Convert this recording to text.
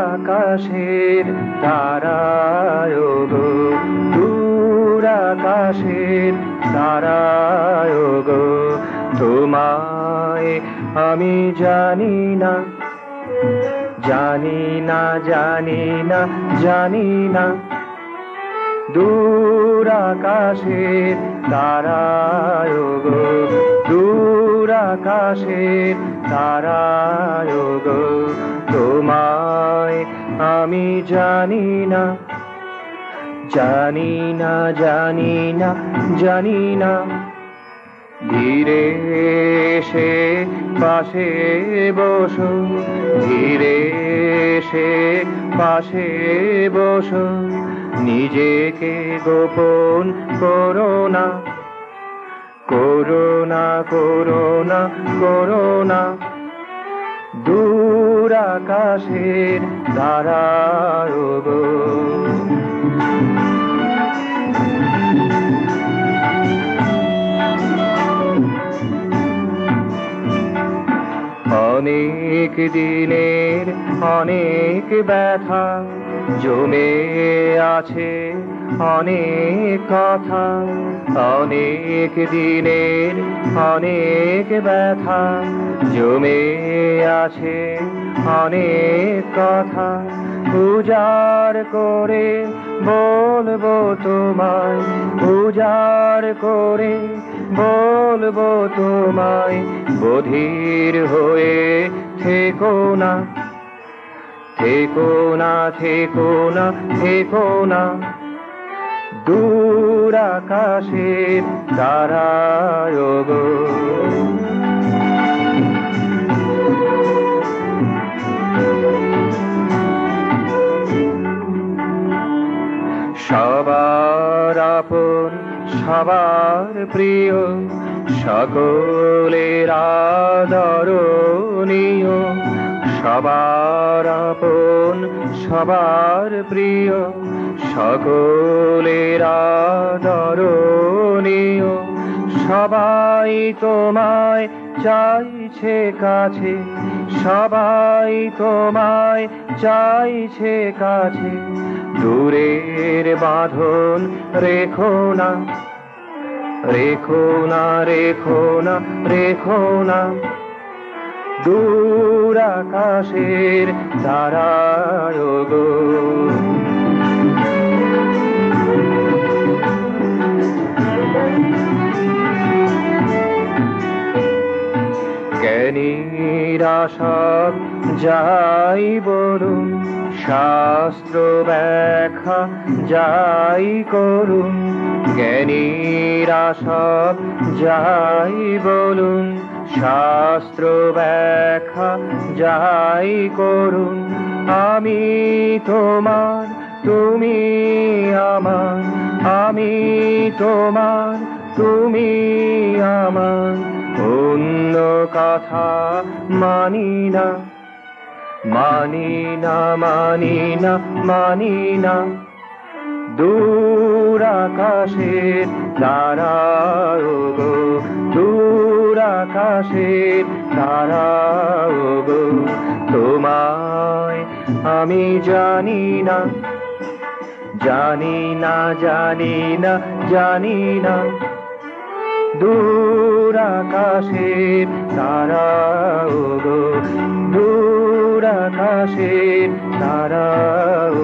আকাশের তারায় গো, দূর আকাশের তারায় গো, তোমায় আমি জানি না, জানি না, জানি না, জানি না। দূর আকাশের তারায় গো, দূর আকাশের তারায় গো, তোমায় আমি জানি না, জানি না, জানি না, জানি না। ধীরে এসে পাশে বসো, ধীরে এসে পাশে বসো, নিজেকে গোপন করো না, করো না, করো না, করো না। দূর আকাশের তারায় গো, অনেক দিনের অনেক ব্যথা জমে আছে, অনেক কথা, অনেক দিনের অনেক ব্যথা জমে আছে, অনেক কথা। উজাড় করে বলবো তোমায়, উজাড় করে বলবো তোমায়, বধির হয়ে থেকো না, থেকো না, থেকো না, থেকো না। দূর আকাশের তারায় গো, সবার আপন সবার প্রিয়, সকলের আদরণীয়, সবার আপন সবার প্রিয়, সকলের আদরণীয়। সবাই তোমায় চাইছে কাছে, সবাই তোমায় চাইছে কাছে, দূরের বাঁধন রেখো না, রেখো না, রেখো না, রেখো না। দূর আকাশের তারায় গো, জ্ঞানীরা সব যাই বলুন, শাস্ত্র ব্যাখ্যা যাই করুন, জ্ঞানীরা সব যাই বলুন, শাস্ত্র ব্যাখ্যা যাই করুন, আমি তোমার তুমি আমার, আমি তোমার তুমি আমার, অন্য কথা মানি না, মানি না, মানি না, মানি না। দূর আকাশের তারায় গো, দূর আকাশের তারায় গো, তোমায় আমি জানি না, জানি না, জানি না, জানি না। দূর আকাশের তারায় গো, দূর আকাশের তারায়